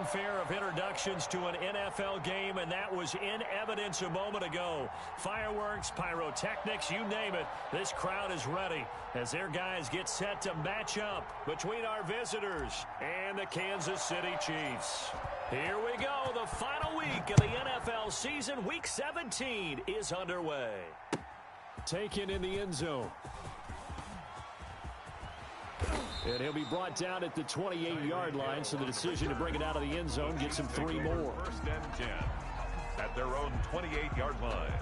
fanfare of introductions to an NFL game, and that was in evidence a moment ago. Fireworks, pyrotechnics, you name it. This crowd is ready as their guys get set to match up between our visitors and the Kansas City Chiefs. Here we go. The final week of the NFL season, Week 17, is underway. Taken in the end zone. And he'll be brought down at the 28-yard line, so the decision to bring it out of the end zone gets him 3 more. First and 10 at their own 28-yard line.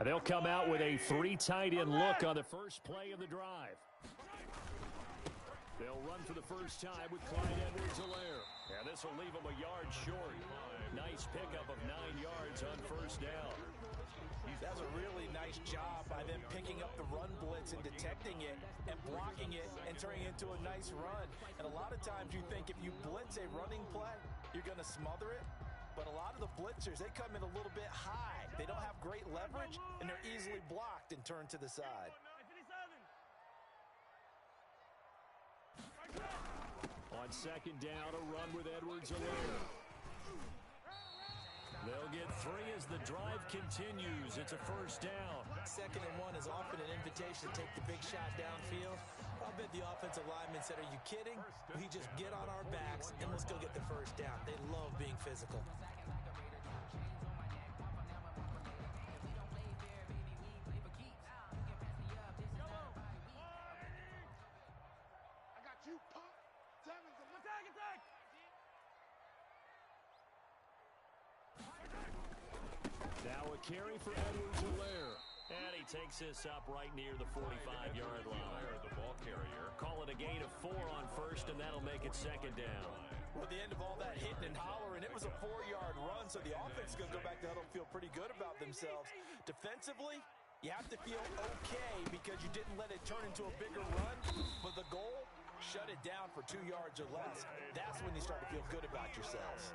They'll come out with a 3 tight end look on the first play of the drive. They'll run for the first time with Clyde Edwards-Helaire. And this will leave them a yard short. Nice pickup of 9 yards on first down. That's a really nice job by them picking up the run blitz and detecting it and blocking it and turning it into a nice run. And a lot of times you think if you blitz a running play, you're going to smother it. But a lot of the blitzers, they come in a little bit high. They don't have great leverage, and they're easily blocked and turned to the side. On second down, a run with Edwards-Helaire. They'll get 3 as the drive continues. It's a first down. 2nd and 1 is often an invitation to take the big shot downfield. I'll bet the offensive lineman said, "Are you kidding? We just get on our backs and let's go get the first down." They love being physical. Now a carry for Edwards-Helaire. And he takes this up right near the 45-yard line. The ball carrier. Call it a gain of 4 on first, and that'll make it second down. Well, at the end of all that hitting and hollering, it was a 4-yard run, so the offense is going to go back to huddle, feel pretty good about themselves. Defensively, you have to feel okay because you didn't let it turn into a bigger run, but the goal, shut it down for 2 yards or less. That's when you start to feel good about yourselves.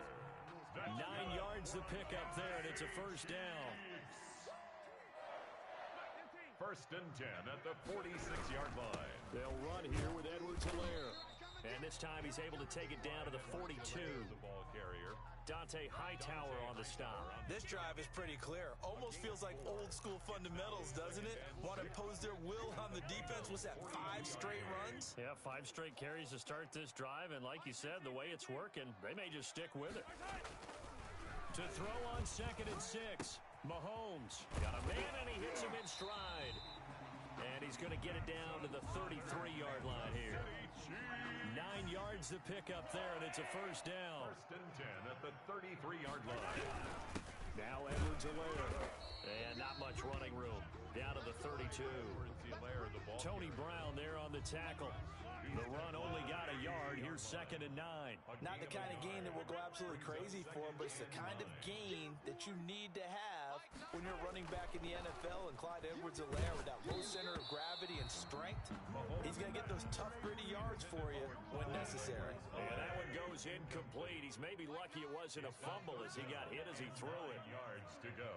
9 yards the pickup there, and it's a first down. First and 10 at the 46-yard line. They'll run here with Edwards-Helaire. And this time he's able to take it down to the 42. The ball carrier. Dante Hightower on the stop. This drive is pretty clear. Almost feels like old school fundamentals, doesn't it? Want to impose their will on the defense. What's that, 5 straight runs? Yeah, 5 straight carries to start this drive. And like you said, the way it's working, they may just stick with it. To throw on 2nd and 6. Mahomes got a man, and he hits him in stride. And he's going to get it down to the 33-yard line here. 9 yards to pick up there, and it's a first down. First and 10 at the 33-yard line. Now Edwards-Helaire. And not much running room. Down to the 32. Tony Brown there on the tackle. The run only got a yard. Here's 2nd and 9. Not the kind of gain that will go absolutely crazy for him, but it's the kind of gain that you need to have when you're running back in the NFL. And Clyde Edwards-Helaire with that low center of gravity and strength, he's going to get those tough, gritty yards for you when necessary. And that one goes incomplete. He's maybe lucky it wasn't a fumble as he got hit as he threw it. Yards to go.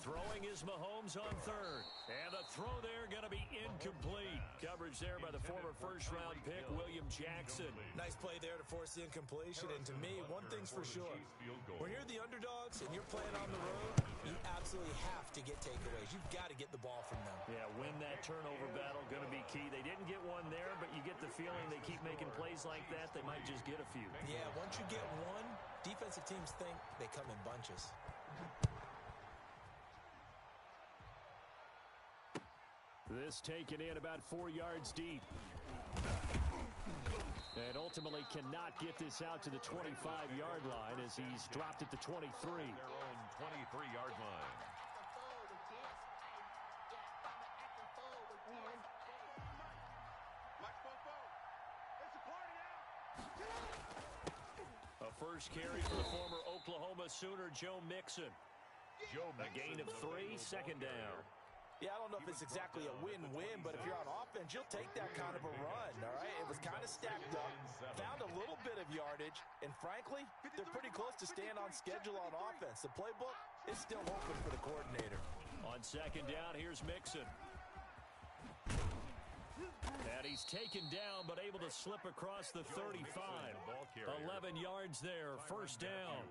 Throwing is Mahomes on 3rd. And the throw there going to be incomplete. Coverage there by the former first-round pick, William Jackson. Nice play there to force the incompletion. And to me, one thing's for sure. When you're the underdogs and you're playing on the road, you absolutely have to get takeaways. You've got to get the ball from them. Yeah, win that turnover battle, going to be key. They didn't get one there, but you get the feeling they keep making plays like that, they might just get a few. Yeah, once you get one, defensive teams think they come in bunches. This taken in about 4 yards deep. And ultimately cannot get this out to the 25-yard line as he's dropped at the 23. Their own 23-yard line. A first carry for the former Oklahoma Sooner, Joe Mixon. A gain of 3, 2nd down. Yeah, I don't know if it's exactly a win-win, but if you're on offense, you'll take that kind of a run, all right? It was kind of stacked up, found a little bit of yardage, and frankly, they're pretty close to staying on schedule on offense. The playbook is still open for the coordinator. On second down, here's Mixon. And he's taken down, but able to slip across the 35. 11 yards there, first down.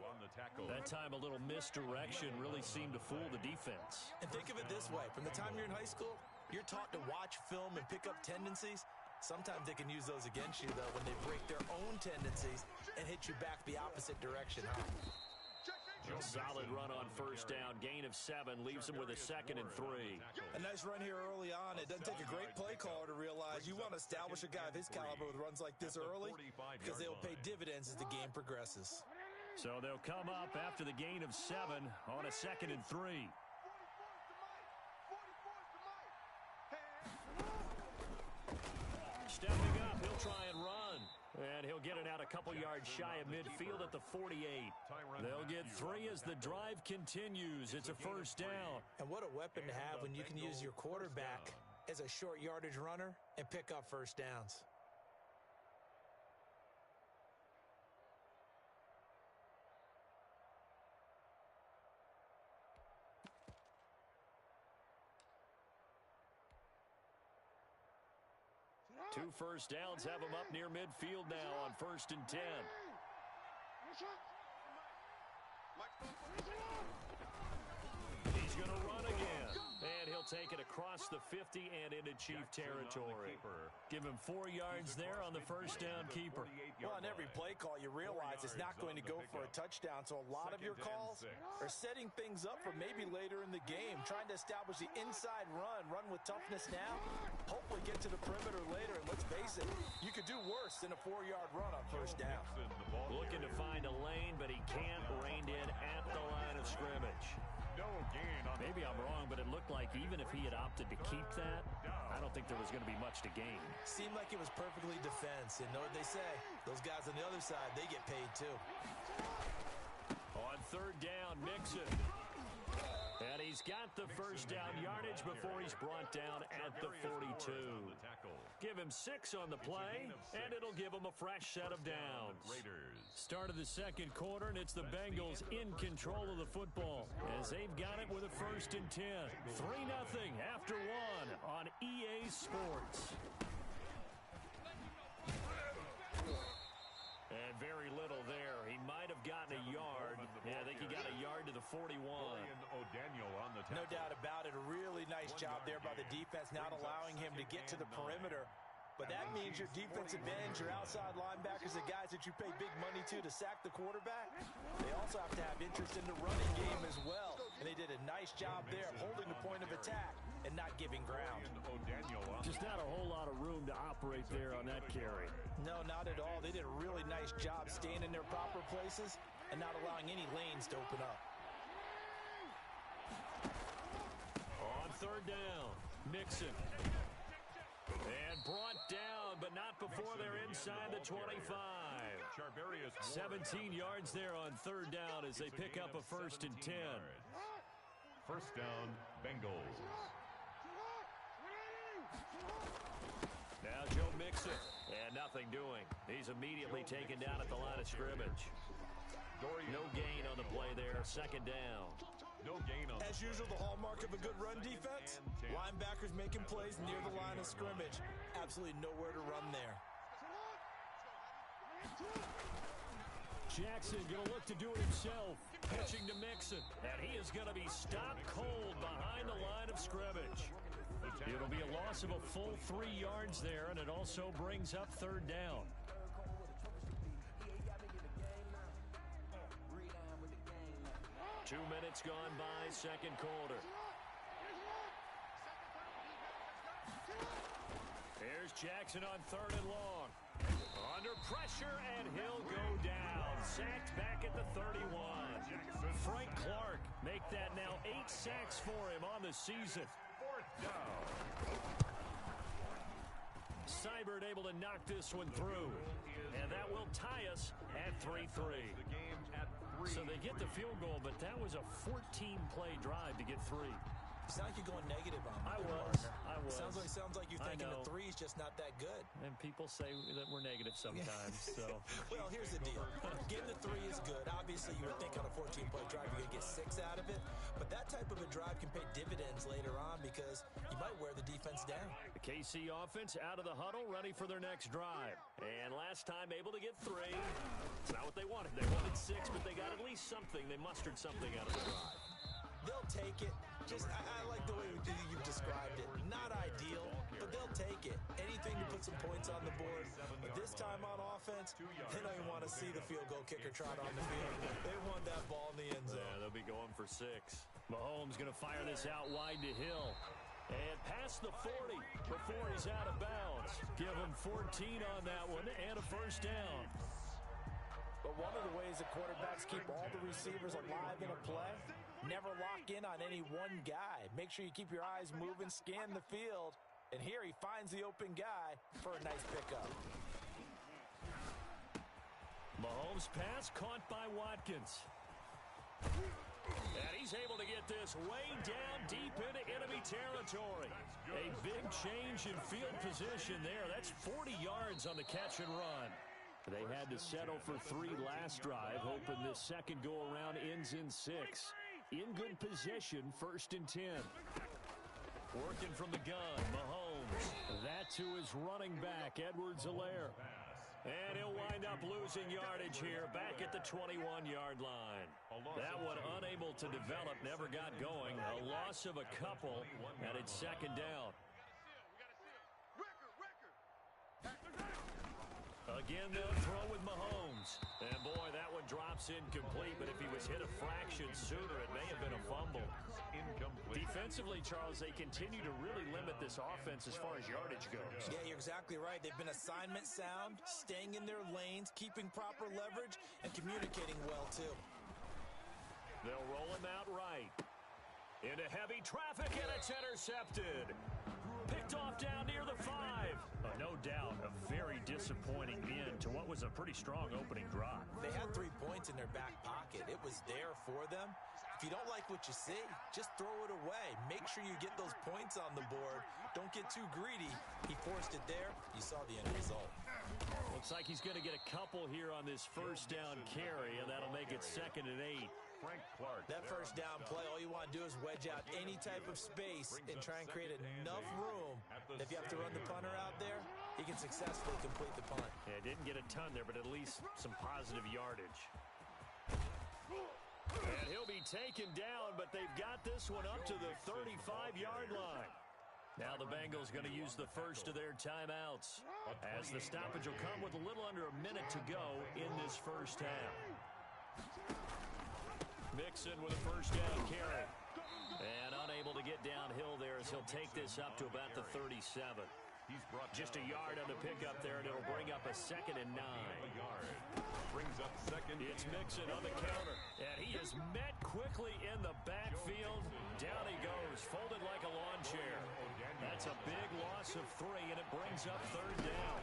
That time a little misdirection really seemed to fool the defense. And think of it this way. From the time you're in high school, you're taught to watch film and pick up tendencies. Sometimes they can use those against you, though, when they break their own tendencies and hit you back the opposite direction, huh? A solid run on first down. Gain of 7 leaves him with a 2nd and 3. A nice run here early on. It doesn't take a great play caller to realize you want to establish a guy of his caliber with runs like this early because they'll pay dividends as the game progresses. So they'll come up after the gain of 7 on a 2nd and 3. Stepping up, he'll try and run. And he'll get it out a couple yards shy of midfield at the 48. They'll get 3 as the drive continues. It's a first down. And what a weapon to have when you can use your quarterback as a short yardage runner and pick up first downs. Two first downs have him up near midfield now on 1st and 10. He's going to run again. And he'll take it across the 50 and into Chief territory. Give him 4 yards there on the first down keeper. Well, on every play call, you realize it's not going to go for a touchdown. So a lot of your calls are setting things up for maybe later in the game, trying to establish the inside run with toughness now, hopefully get to the perimeter later. And let's face it, you could do worse than a 4-yard run on first down. Looking to find a lane, but he can't rein in at the line of scrimmage. Maybe I'm wrong, but it looked like even if he had opted to keep that, I don't think there was going to be much to gain. Seemed like it was perfectly defense. And know what they say, those guys on the other side, they get paid too. On third down, Mixon. And he's got the first down yardage before he's brought down at the 42. Give him 6 on the play, and it'll give him a fresh set of downs. Start of the second quarter, and it's the Bengals in control of the football as they've got it with a 1st and 10. 3-0 after 1 on EA Sports. And very little there. He might have gotten a yard. Yeah, I think he got a yard to the 41. No doubt about it. A really nice job there by the defense, not allowing him to get to the perimeter. But that means your defensive ends, your outside linebackers, the guys that you pay big money to sack the quarterback, they also have to have interest in the running game as well. And they did a nice job there of holding the point of attack and not giving ground. Just not a whole lot of room to operate there on that carry. No, not at all. They did a really nice job staying in their proper places and not allowing any lanes to open up. On third down, Mixon. And brought down, but not before they're inside the 25. 17 yards there on third down as they pick up a 1st and 10. First down, Bengals. Now Joe Mixon, and nothing doing. He's immediately taken down at the line of scrimmage. No gain on the play there, 2nd down. No gain on. As usual, the hallmark of a good run defense, linebackers making plays near the line of scrimmage. Absolutely nowhere to run there. Jackson going to look to do it himself. Pitching to Mixon. And he is going to be stopped cold behind the line of scrimmage. It'll be a loss of a full 3 yards there, and it also brings up third down. Two minutes gone by, second quarter. Here's Jackson on 3rd and long. Under pressure, and he'll go down. Sacked back at the 31. Frank Clark make that now 8 sacks for him on the season. 4th down. Seibert able to knock this one through. And that will tie us at 3-3. The game at 3. So they get the field goal, but that was a 14-play drive to get 3. Sounds like you're going negative on me. I was. Sounds like you're thinking the three's just not that good. And people say that we're negative sometimes. So. Well, here's the deal. Getting the three is good. Obviously, you would think on a 14-play drive you're going to get 6 out of it. But that type of a drive can pay dividends later on because you might wear the defense down. The KC offense out of the huddle, ready for their next drive. And last time able to get 3. It's not what they wanted. They wanted 6, but they got at least something. They mustered something out of the drive. They'll take it. I like the way you've described it. Not ideal, but they'll take it. Anything to put some points on the board. But this time on offense, they don't even want to see the field goal kicker trot on the field. They want that ball in the end zone. Yeah, they'll be going for 6. Mahomes going to fire this out wide to Hill. And past the 40 before he's out of bounds. Give him 14 on that one and a first down. But one of the ways that quarterbacks keep all the receivers alive in a play, never lock in on any one guy. Make sure you keep your eyes moving, scan the field. And here he finds the open guy for a nice pickup. Mahomes' pass caught by Watkins. And he's able to get this way down deep into enemy territory. A big change in field position there. That's 40 yards on the catch and run. They had to settle for 3 last drive, hoping this second go-around ends in 6. In good position, 1st and 10. Working from the gun, Mahomes. That to his running back, Edwards-Helaire. And he'll wind up losing yardage here, back at the 21-yard line. That one unable to develop, never got going. A loss of a couple, and it's 2nd down. Again, they'll throw with Mahomes. And, boy, that one drops incomplete, but if he was hit a fraction sooner, it may have been a fumble. Defensively, Charles, they continue to really limit this offense as far as yardage goes. Yeah, you're exactly right. They've been assignment sound, staying in their lanes, keeping proper leverage, and communicating well, too. They'll roll him out right. Into heavy traffic, and it's intercepted. Picked off down near the 5. No doubt, a very disappointing end to what was a pretty strong opening drive. They had 3 points in their back pocket. It was there for them. If you don't like what you see, just throw it away. Make sure you get those points on the board. Don't get too greedy. He forced it there. You saw the end result. Looks like he's going to get a couple here on this first down carry, and that'll make it 2nd and 8. Frank Clark. That first down play, all you want to do is wedge out any type of space and try and create enough room that if you have to run the punter out there, he can successfully complete the punt. Yeah, didn't get a ton there, but at least some positive yardage. And he'll be taken down, but they've got this one up to the 35-yard line. Now the Bengals going to use the first of their timeouts, as the stoppage will come with a little under a minute to go in this first half. Mixon with a first down carry. And unable to get downhill there as he'll take this up to about the 37. Just a yard on the pickup there, and it'll bring up a 2nd and 9. Brings up 2nd. It's Mixon on the counter. And he is met quickly in the backfield. Down he goes, folded like a lawn chair. That's a big loss of 3, and it brings up 3rd down.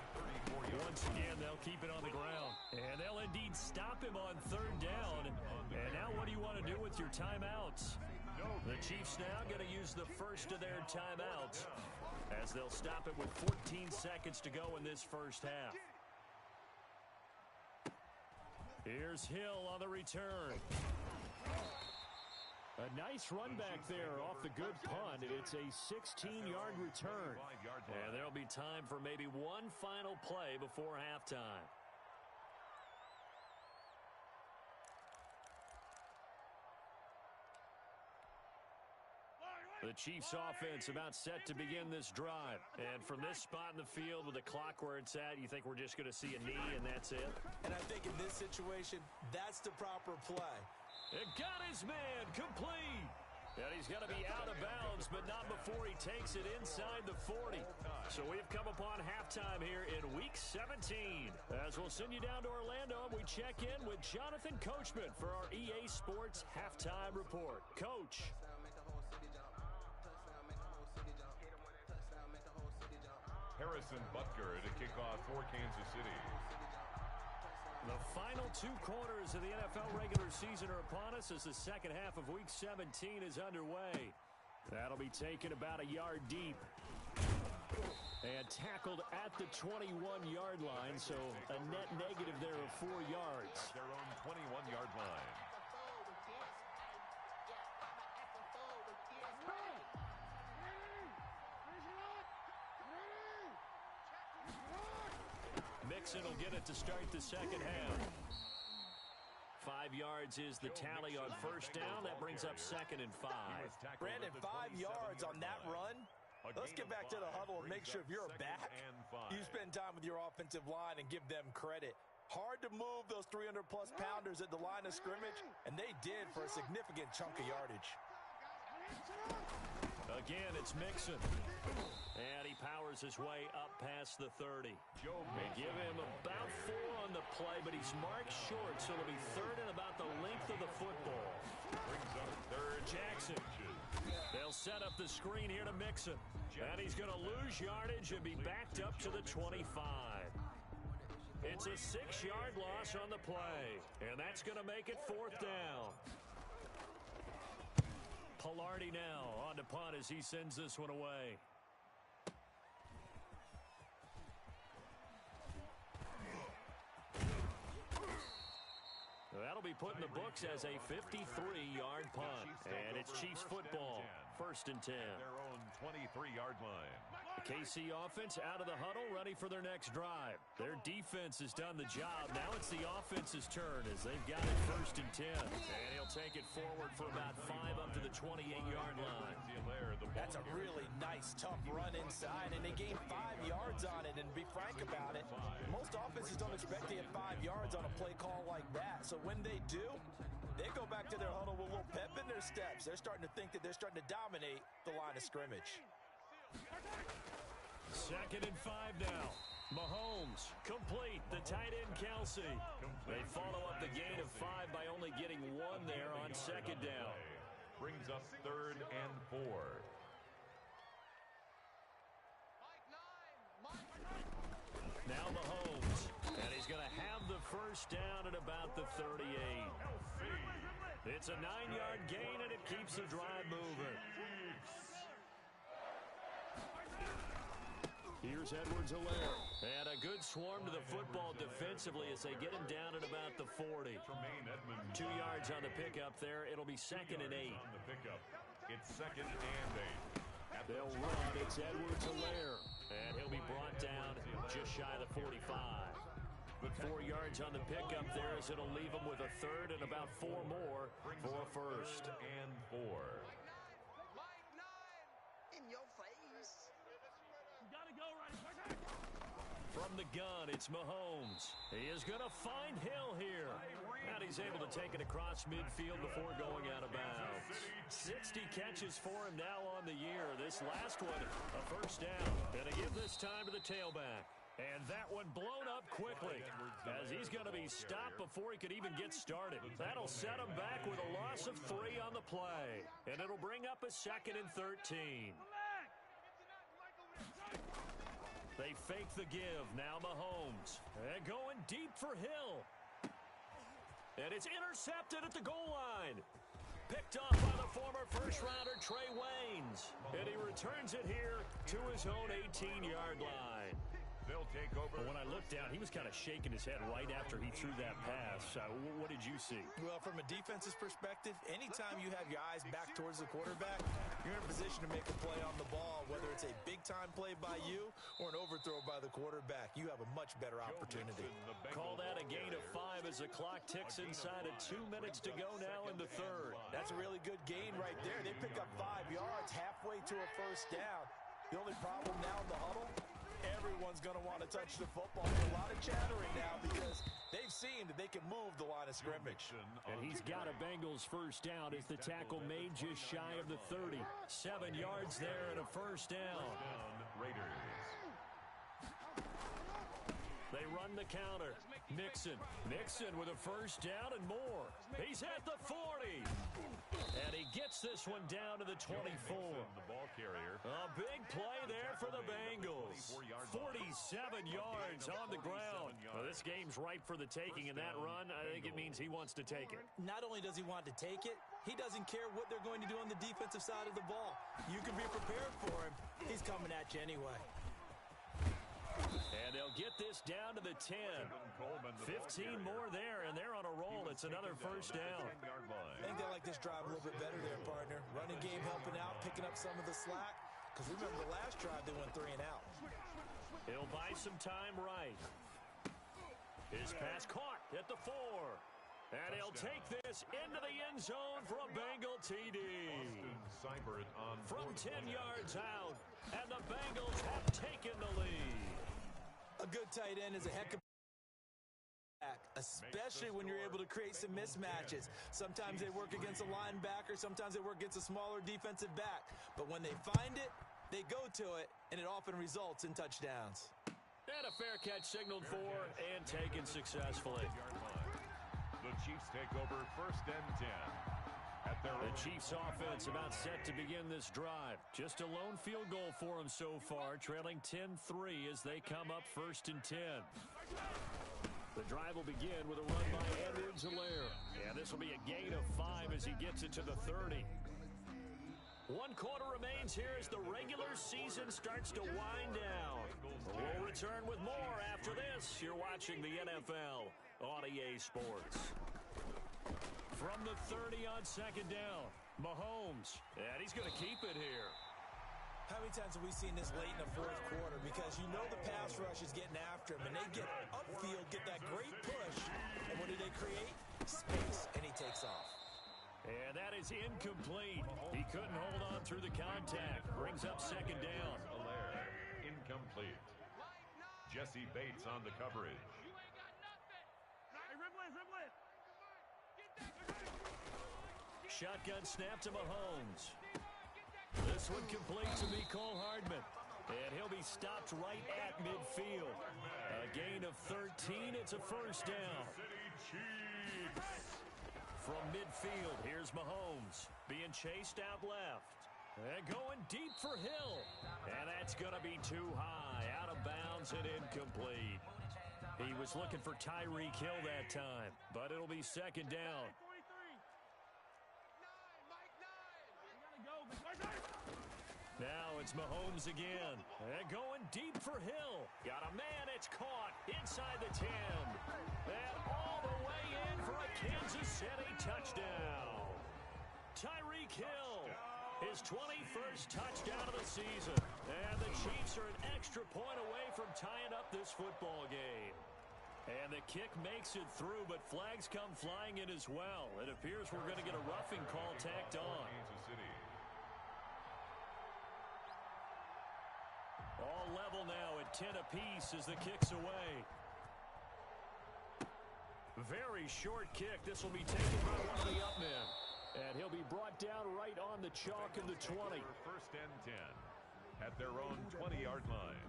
Once again, they'll keep it on the ground. And they'll indeed stop him on 3rd down. And now what do you want to do with your timeouts? The Chiefs now going to use the first of their timeouts, as they'll stop it with 14 seconds to go in this first half. Here's Hill on the return. A nice run back there off the good punt. It's a 16-yard return. And there'll be time for maybe one final play before halftime. The Chiefs offense about set to begin this drive. And from this spot in the field with the clock where it's at, you think we're just going to see a knee and that's it? And I think in this situation, that's the proper play. It got his man complete. And he's going to be out of bounds, but not before he takes it inside the 40. So we've come upon halftime here in Week 17. As we'll send you down to Orlando, and we check in with Jonathan Coachman for our EA Sports Halftime Report. Coach. Harrison Butker to kick off for Kansas City. The final 2 quarters of the NFL regular season are upon us as the second half of Week 17 is underway. That'll be taken about a yard deep. And tackled at the 21-yard line, so a net negative there of 4 yards. At their own 21-yard line. Mixon will get it to start the second half. 5 yards is the tally on first down. That brings up 2nd and 5. Brandon, 5 yards on that run. Let's get back to the huddle and make sure if you're a back, you spend time with your offensive line and give them credit. Hard to move those 300-plus pounders at the line of scrimmage, and they did for a significant chunk of yardage. Again, it's Mixon. And he powers his way up past the 30. They give him about 4 on the play, but he's marked short, so it'll be 3rd and about the length of the football. Brings up 3rd. Jackson. They'll set up the screen here to Mixon. And he's going to lose yardage and be backed up to the 25. It's a 6-yard loss on the play, and that's going to make it 4th down. Pilardi now on to punt as he sends this one away. That'll be put in the books as a 53-yard punt. And it's Chiefs football, 1st and 10. Their own 23-yard line. The KC offense out of the huddle, ready for their next drive. Their defense has done the job. Now it's the offense's turn as they've got it 1st and 10. And he'll take it forward for about 5 up to the 28-yard line. That's a really nice, tough run inside, and they gained 5 yards on it. And to be frank about it, most offenses don't expect to get 5 yards on a play call like that. So when they do, they go back to their huddle with a little pep in their steps. They're starting to think that they're starting to dominate the line of scrimmage. 2nd and 5 now. Mahomes complete. The tight end Kelsey. They follow up the gain of 5 by only getting 1 there on 2nd down. Brings up 3rd and 4. Now Mahomes. And he's going to have the first down at about the 38. It's a 9-yard gain, and it keeps the drive moving. Here's Edwards-Helaire. And a good swarm to the football defensively as they get him down at about the 40. 2 yards on the pickup there. It'll be 2nd and 8. On the pickup, it's 2nd and 8. They'll run. It's Edwards-Helaire. And he'll be brought down just shy of the 45. But 4 yards on the pickup there as it'll leave him with a 3rd and about 4 more for a 1st. And 4. In your face. Gotta go right. From the gun, it's Mahomes. He is going to find Hill here. And he's able to take it across midfield before going out of bounds. 60 catches for him now on the year. This last one, a 1st down. Gonna give this time to the tailback. And that one blown up quickly as he's going to be stopped before he could even get started. That'll set him back with a loss of 3 on the play. And it'll bring up a 2nd and 13. They fake the give. Now Mahomes. And going deep for Hill. And it's intercepted at the goal line. Picked off by the former first-rounder Trey Waynes. And he returns it here to his own 18-yard line. They'll take over. But when I looked down, he was kind of shaking his head right after he threw that pass. What did you see? Well, from a defense's perspective, anytime you have your eyes back towards the quarterback, you're in a position to make a play on the ball, whether it's a big-time play by you or an overthrow by the quarterback. You have a much better opportunity. Call that a gain of 5 as the clock ticks inside of 2 minutes to go now in the 3rd. That's a really good gain right there. They pick up 5 yards halfway to a 1st down. The only problem now in the huddle, everyone's going to want to touch the football. There's a lot of chattering now because they've seen that they can move the line of scrimmage. And he's got a Bengals 1st down as the tackle made just shy of the 30. 7 yards there and a 1st down. Raiders. They run the counter. Nixon with a 1st down and more. He's at the 40. And he gets this one down to the 24. The ball carrier. A big play there for the Bengals. 47 yards on the ground. Well, this game's ripe for the taking, and that run, I think it means he wants to take it. Not only does he want to take it, he doesn't care what they're going to do on the defensive side of the ball. You can be prepared for him. He's coming at you anyway. And they'll get this down to the 10. 15 more there, and they're on a roll. It's another first down. I think they like this drive a little bit better there, partner. Running game helping out, picking up some of the slack. Because remember, the last drive they went 3 and out. He'll buy some time right. His pass caught at the 4. And he'll take this into the end zone for a Bengal TD. From 10 yards out, and the Bengals have taken the lead. A good tight end is a heck of back, especially when you're able to create some mismatches. Sometimes they work against a linebacker, sometimes they work against a smaller defensive back. But when they find it, they go to it, and it often results in touchdowns. And a fair catch signaled for and taken successfully. The Chiefs take over 1st and 10. The Chiefs offense about set to begin this drive. Just a lone field goal for them so far, trailing 10-3 as they come up 1st and 10. The drive will begin with a run by Edwards-Helaire. And this will be a gain of 5 as he gets it to the 30. 1 quarter remains here as the regular season starts to wind down. We'll return with more after this. You're watching the NFL on EA Sports. From the 30 on 2nd down, Mahomes, and he's going to keep it here. How many times have we seen this late in the 4th quarter? Because you know the pass rush is getting after him, and they get upfield, get that great push, and what do they create? Space, and he takes off. And that is incomplete. He couldn't hold on through the contact. Brings up 2nd down. Incomplete. Jesse Bates on the coverage. Shotgun snap to Mahomes. This one complete to Mecole Hardman. And he'll be stopped right at midfield. A gain of 13. It's a 1st down. From midfield, here's Mahomes. Being chased out left. And going deep for Hill. And that's going to be too high. Out of bounds and incomplete. He was looking for Tyreek Hill that time. But it'll be 2nd down. Now it's Mahomes again. And going deep for Hill. Got a man, it's caught inside the 10. And all the way in for a Kansas City touchdown. Tyreek Hill, his 21st touchdown of the season. And the Chiefs are an extra point away from tying up this football game. And the kick makes it through, but flags come flying in as well. It appears we're going to get a roughing call tacked on. Kansas City. All level now at 10 apiece as the kick's away. Very short kick. This will be taken by one of the up men. And he'll be brought down right on the chalk in the 20. 1st and 10 at their own 20-yard line.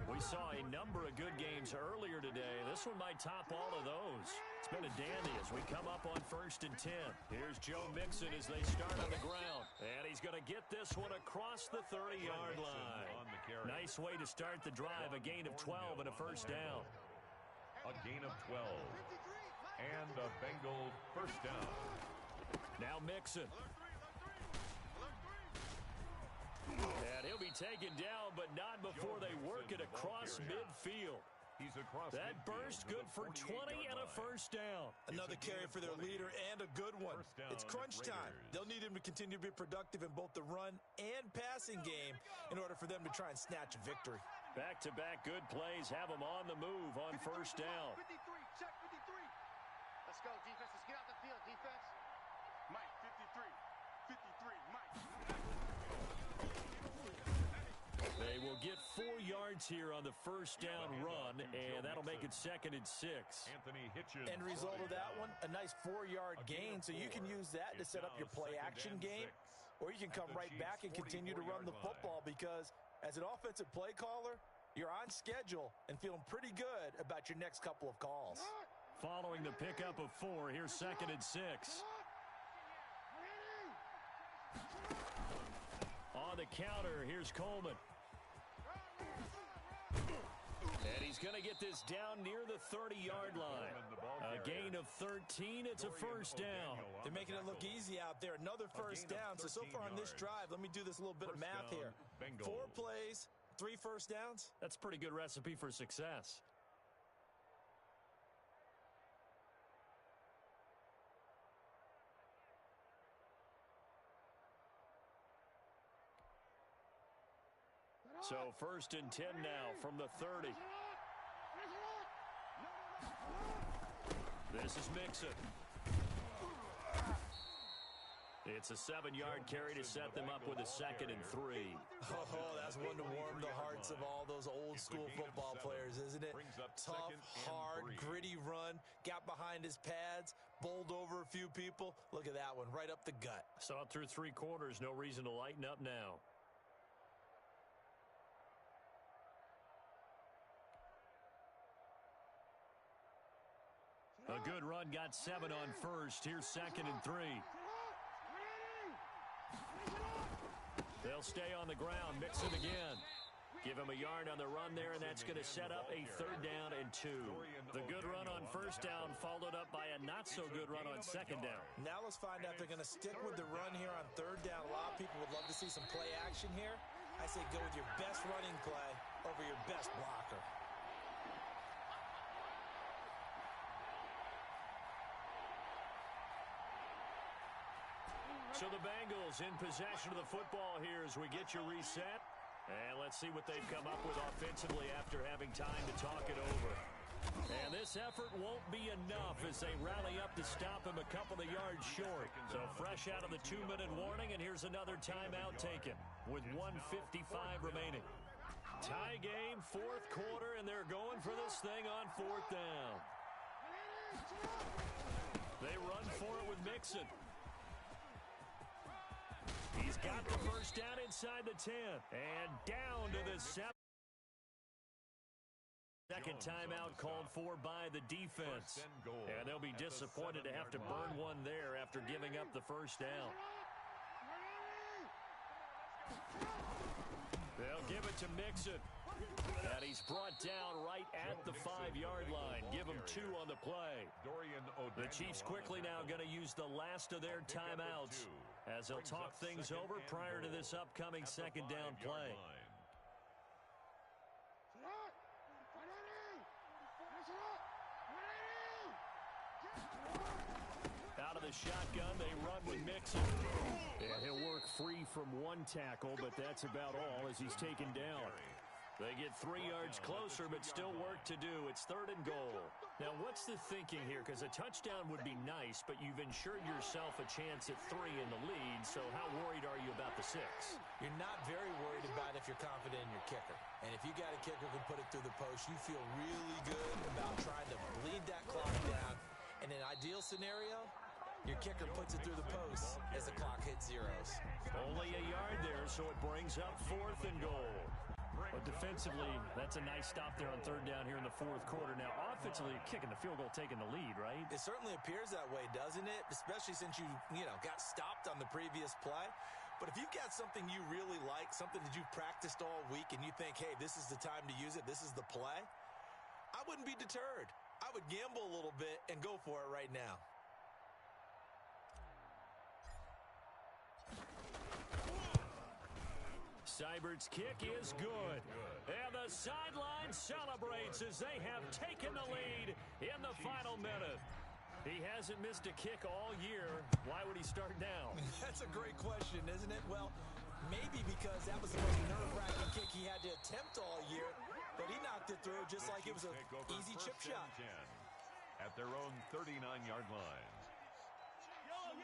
We saw a number of good games earlier today. This one might top all of those. It's been a dandy as we come up on 1st and 10. Here's Joe Mixon as they start on the ground. And he's going to get this one across the 30-yard line. Nice way to start the drive. A gain of 12 and a 1st down. A gain of 12. And a Bengal 1st down. Now Mixon. And he'll be taken down, but not before they work it across midfield. He's across that burst good for 20 and a 1st down. Another carry for their leader and a good one. It's crunch time. They'll need him to continue to be productive in both the run and passing game in order for them to try and snatch a victory. Back-to-back good plays have them on the move on 1st down. 53, check 53. Let's go, defense. Let's get out the field, defense. Mike, 53. 53, Mike. They will get 4 yards here on the 1st down run, and that'll make it 2nd and 6. Anthony Hitchens. End result of that one, a nice 4-yard gain, so you can use that to set up your play-action game, or you can come right back and continue to run the football because as an offensive play caller, you're on schedule and feeling pretty good about your next couple of calls. Following the pickup of 4, here's 2nd and 6. On the counter, here's Coleman. And he's going to get this down near the 30-yard line. A gain of 13. It's a first down. They're making it look easy out there. Another first down. So far on this drive, let me do this little bit of math here. 4 plays, 3 first downs. That's a pretty good recipe for success. So first and 10 now from the 30. This is Mixon. It's a 7-yard carry to set them up with a 2nd and 3. Oh, that's one to warm the hearts of all those old school football players, isn't it? Tough, hard, gritty run, got behind his pads, bowled over a few people. Look at that one, right up the gut. Saw it through 3 quarters, no reason to lighten up now. A good run, got 7 on first. Here's 2nd and 3. They'll stay on the ground, mix it again. Give him a yard on the run there, and that's going to set up a 3rd down and 2. The good run on first down followed up by a not-so-good run on 2nd down. Now let's find out if they're going to stick with the run here on 3rd down. A lot of people would love to see some play action here. I say go with your best running play over your best blocker. So the Bengals in possession of the football here as we get your reset. And let's see what they've come up with offensively after having time to talk it over. And this effort won't be enough as they rally up to stop him a couple of yards short. So fresh out of the 2-minute warning, and here's another timeout taken with 1:55 remaining. Tie game, 4th quarter, and they're going for this thing on 4th down. They run for it with Mixon. He's got the first down inside the 10. And down to the 7. Second timeout called for by the defense. And they'll be disappointed to have to burn one there after giving up the first down. They'll give it to Mixon. And he's brought down right at the 5-yard line. Give him 2 on the play. The Chiefs quickly now going to use the last of their timeouts as they'll talk things over prior to this upcoming 2nd down play. Out of the shotgun, they run with Mixon. And he'll work free from 1 tackle, but that's about all as he's taken down. They get 3 yards closer, but still work to do. It's 3rd and goal. Now, what's the thinking here? Because a touchdown would be nice, but you've ensured yourself a chance at 3 in the lead, so how worried are you about the 6? You're not very worried about if you're confident in your kicker. And if you got a kicker who can put it through the post, you feel really good about trying to bleed that clock down. In an ideal scenario, your kicker puts it through the post as the clock hits zeros. Only a yard there, so it brings up 4th and goal. But defensively, that's a nice stop there on 3rd down here in the 4th quarter. Now, offensively, kicking the field goal, taking the lead, right? It certainly appears that way, doesn't it? Especially since you got stopped on the previous play. But if you've got something you really like, something that you've practiced all week, and you think, hey, this is the time to use it, this is the play, I wouldn't be deterred. I would gamble a little bit and go for it right now. Seibert's kick is good. And the sideline celebrates as they have taken the lead in the final minute. He hasn't missed a kick all year. Why would he start now? That's a great question, isn't it? Well, maybe because that was the most nerve-wracking kick he had to attempt all year, but he knocked it through just like it was an easy chip shot. At their own 39-yard line.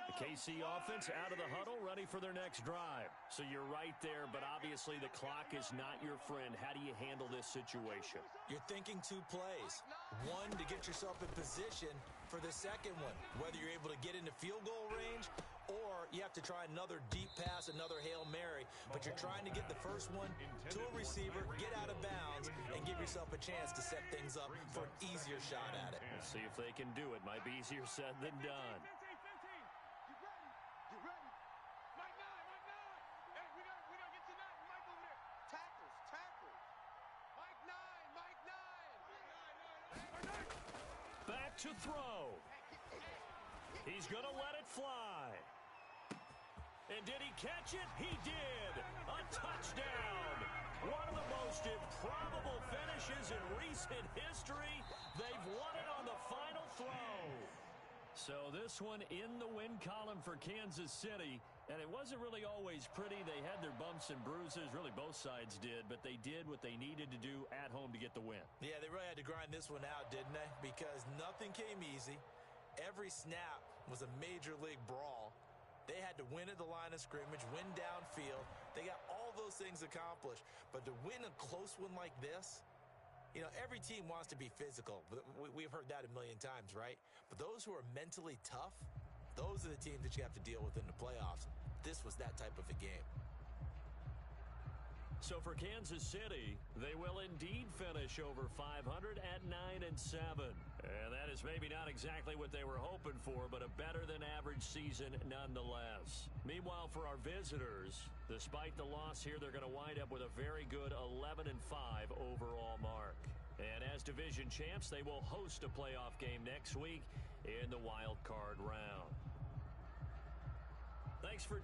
The KC offense out of the huddle, ready for their next drive. So you're right there, but obviously the clock is not your friend. How do you handle this situation? You're thinking 2 plays. 1 to get yourself in position for the second one, whether you're able to get into field goal range or you have to try another deep pass, another Hail Mary. But you're trying to get the first one to a receiver, get out of bounds, and give yourself a chance to set things up for an easier shot at it. We'll see if they can do it. Might be easier said than done. to throw. He's going to let it fly. And did he catch it? He did. A touchdown. One of the most improbable finishes in recent history. They've won it on the final throw. So this one in the win column for Kansas City. And it wasn't really always pretty. They had their bumps and bruises. Really, both sides did. But they did what they needed to do at home to get the win. Yeah, they really had to grind this one out, didn't they? Because nothing came easy. Every snap was a major league brawl. They had to win at the line of scrimmage, win downfield. They got all those things accomplished. But to win a close one like this, you know, every team wants to be physical. We've heard that a million times, right? But those who are mentally tough, those are the teams that you have to deal with in the playoffs. This was that type of a game. So for Kansas City, they will indeed finish over 500 at 9-7. And that is maybe not exactly what they were hoping for, but a better than average season nonetheless. Meanwhile, for our visitors, despite the loss here, they're going to wind up with a very good 11-5 overall mark. And as division champs, they will host a playoff game next week in the wild card round. Thanks for